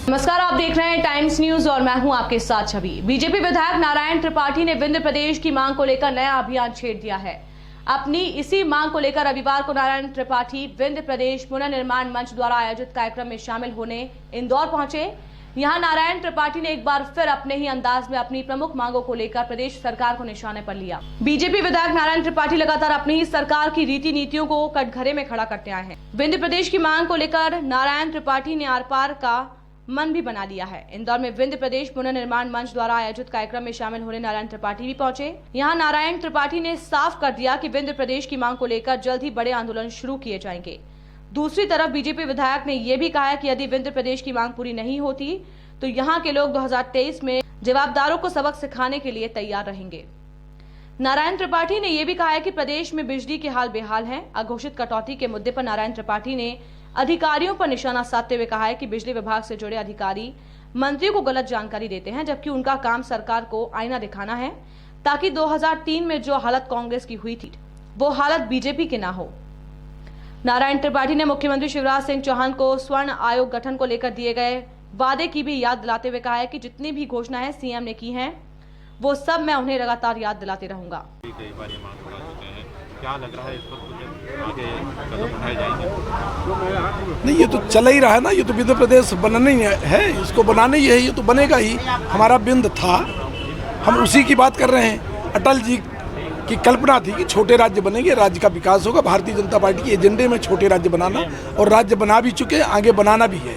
नमस्कार, आप देख रहे हैं टाइम्स न्यूज और मैं हूं आपके साथ छवि। बीजेपी विधायक नारायण त्रिपाठी ने विंध्य प्रदेश की मांग को लेकर नया अभियान छेड़ दिया है। अपनी इसी मांग को लेकर रविवार को नारायण त्रिपाठी विंध्य प्रदेश पुनर्निर्माण मंच द्वारा आयोजित कार्यक्रम में शामिल होने इंदौर पहुंचे। यहां नारायण त्रिपाठी ने एक बार फिर अपने ही अंदाज में अपनी प्रमुख मांगों को लेकर प्रदेश सरकार को निशाने पर लिया। बीजेपी विधायक नारायण त्रिपाठी लगातार अपनी ही सरकार की रीति नीतियों को कटघरे में खड़ा करते आए हैं। विंध्य प्रदेश की मांग को लेकर नारायण त्रिपाठी ने आर पार का मन भी बना लिया है। इंदौर में विंध्य प्रदेश पुनर्निर्माण मंच द्वारा आयोजित कार्यक्रम में शामिल होने नारायण त्रिपाठी भी पहुंचे। यहां नारायण त्रिपाठी ने साफ कर दिया कि विंध्य प्रदेश की मांग को लेकर जल्द ही बड़े आंदोलन शुरू किए जाएंगे। दूसरी तरफ बीजेपी विधायक ने यह भी कहा है कि यदि विंध्य प्रदेश की मांग पूरी नहीं होती तो यहां के लोग 2023 में जवाबदारों को सबक सिखाने के लिए तैयार रहेंगे। नारायण त्रिपाठी ने यह भी कहा है कि प्रदेश में बिजली के हाल बेहाल हैं। अघोषित कटौती के मुद्दे पर नारायण त्रिपाठी ने अधिकारियों पर निशाना साधते हुए कहा है कि बिजली विभाग से जुड़े अधिकारी मंत्रियों को गलत जानकारी देते हैं, जबकि उनका काम सरकार को आईना दिखाना है ताकि 2003 में जो हालत कांग्रेस की हुई थी वो हालत बीजेपी की ना हो। नारायण त्रिपाठी ने मुख्यमंत्री शिवराज सिंह चौहान को स्वर्ण आयोग गठन को लेकर दिए गए वादे की भी याद दिलाते हुए कहा है कि जितनी भी घोषणाएं सीएम ने की हैं वो सब मैं उन्हें लगातार याद दिलाते रहूंगा। कई बार ये मांग उठा चुके हैं, क्या लग रहा है इस पर कुछ आगे कदम उठाए जाएंगे? नहीं, ये तो चला ही रहा है ना। ये तो विंध्य प्रदेश बनना ही है, इसको बनाना ही है, ये तो बनेगा ही। हमारा बिंद था, हम उसी की बात कर रहे हैं। अटल जी की कल्पना थी कि छोटे राज्य बनेंगे, राज्य का विकास होगा। भारतीय जनता पार्टी के एजेंडे में छोटे राज्य बनाना, और राज्य बना भी चुके हैं, आगे बनाना भी है।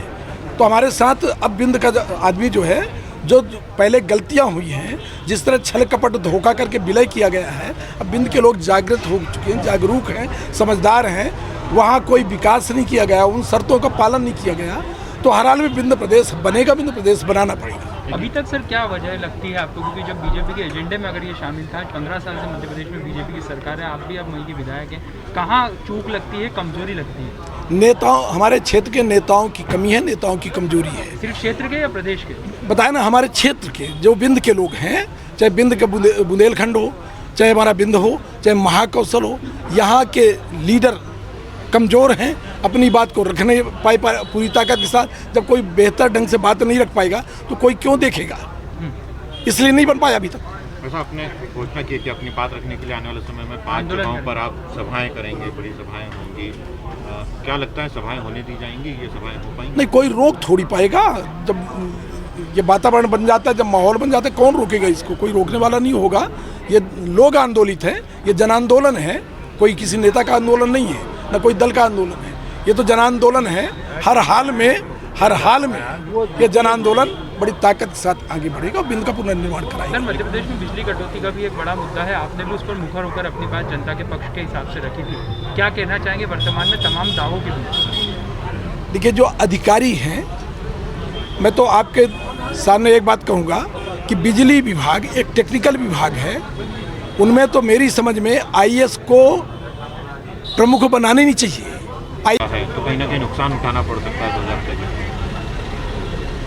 तो हमारे साथ अब बिंद का आदमी जो है, जो पहले गलतियां हुई हैं, जिस तरह छल कपट धोखा करके विलय किया गया है, अब बिंद के लोग जागृत हो चुके हैं, जागरूक हैं, समझदार हैं। वहाँ कोई विकास नहीं किया गया, उन शर्तों का पालन नहीं किया गया, तो हर हाल में बिंद प्रदेश बनेगा, बिंद प्रदेश बनाना पड़ेगा। अभी तक सर क्या वजह लगती है आपको, क्योंकि जब बीजेपी के एजेंडे में अगर ये शामिल था, 15 साल से मध्य प्रदेश में बीजेपी की सरकार है, आप भी अब वहीं के विधायक हैं, कहाँ चूक लगती है, कमजोरी लगती है? नेताओं, हमारे क्षेत्र के नेताओं की कमी है, नेताओं की कमजोरी है। सिर्फ क्षेत्र के या प्रदेश के? बताए ना, हमारे क्षेत्र के जो बिंद के लोग हैं, चाहे बिंद का बुंदेलखंड हो, चाहे हमारा बिंद हो, चाहे महाकौशल हो, यहाँ के लीडर कमज़ोर हैं, अपनी बात को रख नहीं पाए पूरी ताकत के साथ। जब कोई बेहतर ढंग से बात नहीं रख पाएगा तो कोई क्यों देखेगा, इसलिए नहीं बन पाया अभी तक। ऐसा आपने घोषणा की कि अपनी बात रखने के लिए आने वाले समय में 5 जगहों पर आप सभाएं करेंगे, बड़ी सभाएं होंगी। क्या लगता है सभाएं होने दी जाएंगी, ये सभाएं हो पाएंगी? नहीं, कोई रोक थोड़ी पाएगा। जब ये वातावरण बन जाता है, जब माहौल बन जाता है, कौन रोकेगा इसको? कोई रोकने वाला नहीं होगा। ये लोग आंदोलित हैं, ये जन आंदोलन है, कोई किसी नेता का आंदोलन नहीं है, न कोई दल का आंदोलन है। ये तो जन आंदोलन है। हर हाल में ये जन आंदोलन बड़ी ताकत के साथ आगे बढ़ेगा और बिंद का पुनर्निर्माण कराएगा। सर, मध्य प्रदेश में बिजली कटौती का भी एक बड़ा मुद्दा है, आपने भी उस पर मुखर होकर अपनी बात जनता के पक्ष के हिसाब से रखी थी। क्या कहना चाहेंगे वर्तमान में तमाम दावों के बीच? देखिए, जो अधिकारी हैं, मैं तो आपके सामने एक बात कहूँगा कि बिजली विभाग एक टेक्निकल विभाग है, उनमें तो मेरी समझ में IAS को प्रमुख बनाने नहीं चाहिए। तो कहीं ना कहीं नुकसान उठाना पड़ सकता है 2023 में।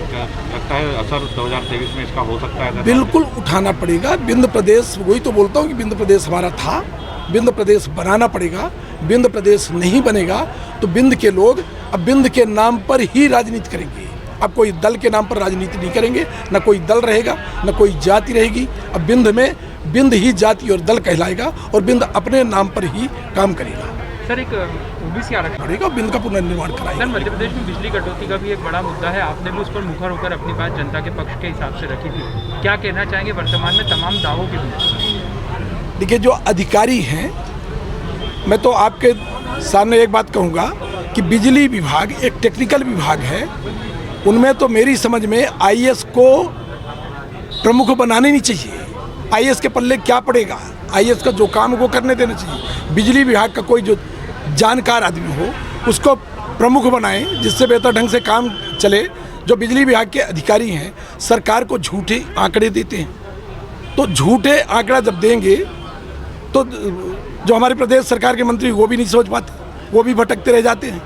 क्या लगता है असर 2023 में इसका हो सकता है? बिल्कुल उठाना पड़ेगा। बिंद प्रदेश, वही तो बोलता हूँ कि बिंद प्रदेश हमारा था, बिंद प्रदेश बनाना पड़ेगा। बिंद प्रदेश नहीं बनेगा तो बिंद के लोग अब बिंद के नाम पर ही राजनीति करेंगे। अब कोई दल के नाम पर राजनीति नहीं करेंगे, न कोई दल रहेगा, न कोई जाति रहेगी। अब बिंद में बिंद ही जाति और दल कहलाएगा और बिंद अपने नाम पर ही काम करेगा। सर, एक ओबीसी आरक्षण पड़ेगा, बिंद का पुनर्निर्माण कराएगा। सर, मध्य प्रदेश में बिजली कटौती का भी एक बड़ा मुद्दा है, आपने भी उस पर मुखर होकर अपनी बात जनता के पक्ष के हिसाब से रखी थी। क्या कहना चाहेंगे वर्तमान में तमाम दावों के बीच? देखिए, जो अधिकारी हैं, मैं तो आपके सामने एक बात कहूँगा कि बिजली विभाग एक टेक्निकल विभाग है, उनमें तो मेरी समझ में IAS को प्रमुख बनाने नहीं चाहिए। IAS के पल्ले क्या पड़ेगा? IAS का जो काम वो करने देना चाहिए। बिजली विभाग का कोई जो जानकार आदमी हो उसको प्रमुख बनाएं, जिससे बेहतर ढंग से काम चले। जो बिजली विभाग के अधिकारी हैं, सरकार को झूठे आंकड़े देते हैं, तो झूठे आंकड़ा जब देंगे तो जो हमारे प्रदेश सरकार के मंत्री वो भी नहीं सोच पाते, वो भी भटकते रह जाते हैं।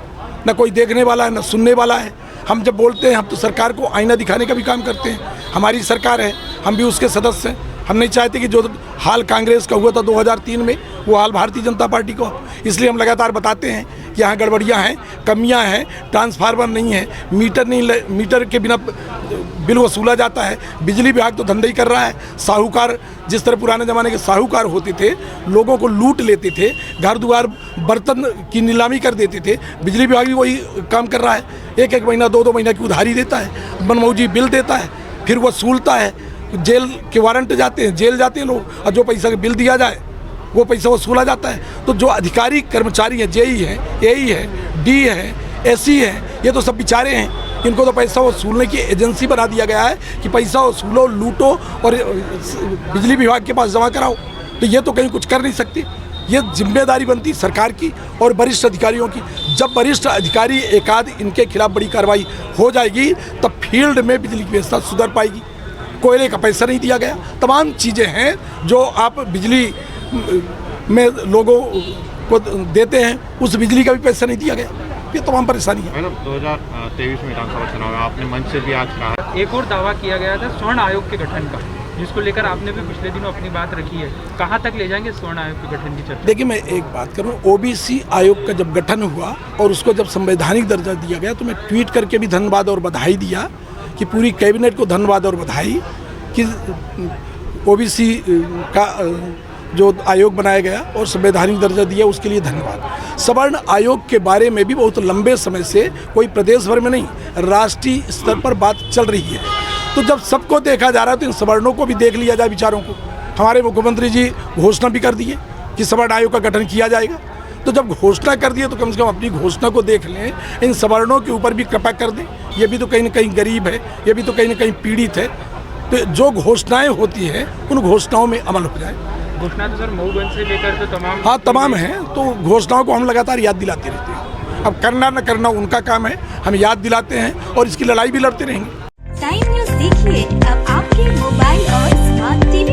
न कोई देखने वाला है, न सुनने वाला है। हम जब बोलते हैं, हम तो सरकार को आईना दिखाने का भी काम करते हैं। हमारी सरकार है, हम भी उसके सदस्य हैं। हम नहीं चाहते कि जो हाल कांग्रेस का हुआ था 2003 में, वो हाल भारतीय जनता पार्टी को। इसलिए हम लगातार बताते हैं कि यहाँ गड़बड़ियाँ हैं, कमियाँ हैं, ट्रांसफार्मर नहीं है, मीटर के बिना बिल वसूला जाता है। बिजली विभाग तो धंधा ही कर रहा है। साहूकार, जिस तरह पुराने ज़माने के साहूकार होते थे, लोगों को लूट लेते थे, घर द्वार बर्तन की नीलामी कर देते थे, बिजली विभाग भी वही काम कर रहा है। एक एक महीना, दो महीना की उधारी देता है, मनमौजी बिल देता है, फिर वसूलता है। जेल के वारंट जाते हैं, जेल जाते हैं लोग, और जो पैसा का बिल दिया जाए वो पैसा वसूला जाता है। तो जो अधिकारी कर्मचारी हैं, जेई है, एई है, डी है, एससी है, ये तो सब बेचारे हैं। इनको तो पैसा वसूलने की एजेंसी बना दिया गया है कि पैसा वसूलो, लूटो और बिजली विभाग के पास जमा कराओ। तो ये तो कहीं कुछ कर नहीं सकती। ये जिम्मेदारी बनती सरकार की और वरिष्ठ अधिकारियों की। जब वरिष्ठ अधिकारी एकाध इनके खिलाफ बड़ी कार्रवाई हो जाएगी तब फील्ड में बिजली की व्यवस्था सुधर पाएगी। कोयले का पैसा नहीं दिया गया, तमाम चीज़ें हैं जो आप बिजली में लोगों को देते हैं, उस बिजली का भी पैसा नहीं दिया गया। ये तमाम परेशानी है। मैडम, 2023 में विधानसभा चुनाव है, आपने मंच से भी आज कहा एक और दावा किया गया था स्वर्ण आयोग के गठन का, जिसको लेकर आपने भी पिछले दिनों अपनी बात रखी है। कहाँ तक ले जाएंगे स्वर्ण आयोग के गठन की चर्चा? देखिए, मैं एक बात करूँ, ओबीसी आयोग का जब गठन हुआ और उसको जब संवैधानिक दर्जा दिया गया तो मैं ट्वीट करके भी धन्यवाद और बधाई दिया कि पूरी कैबिनेट को धन्यवाद और बधाई कि ओबीसी का जो आयोग बनाया गया और संवैधानिक दर्जा दिया, उसके लिए धन्यवाद। सवर्ण आयोग के बारे में भी बहुत लंबे समय से कोई प्रदेश भर में नहीं, राष्ट्रीय स्तर पर बात चल रही है। तो जब सबको देखा जा रहा है तो इन सवर्णों को भी देख लिया जाए विचारों को। हमारे मुख्यमंत्री जी घोषणा भी कर दिए कि सवर्ण आयोग का गठन किया जाएगा। तो जब घोषणा कर दिए तो कम से कम अपनी घोषणा को देख लें, इन सवर्णों के ऊपर भी कृपा कर दें। ये भी तो कहीं ना कहीं गरीब है, ये भी तो कहीं ना कहीं पीड़ित है। तो जो घोषणाएं होती हैं उन घोषणाओं में अमल हो जाए। घोषणा तो सर मऊगंज से लेकर तो तमाम, हाँ, तमाम हैं। तो घोषणाओं को हम लगातार याद दिलाते रहते हैं। अब करना न करना उनका काम है, हम याद दिलाते हैं और इसकी लड़ाई भी लड़ते रहेंगे। टाइम न्यूज़ देखिए अब आपके मोबाइल और स्मार्ट टीवी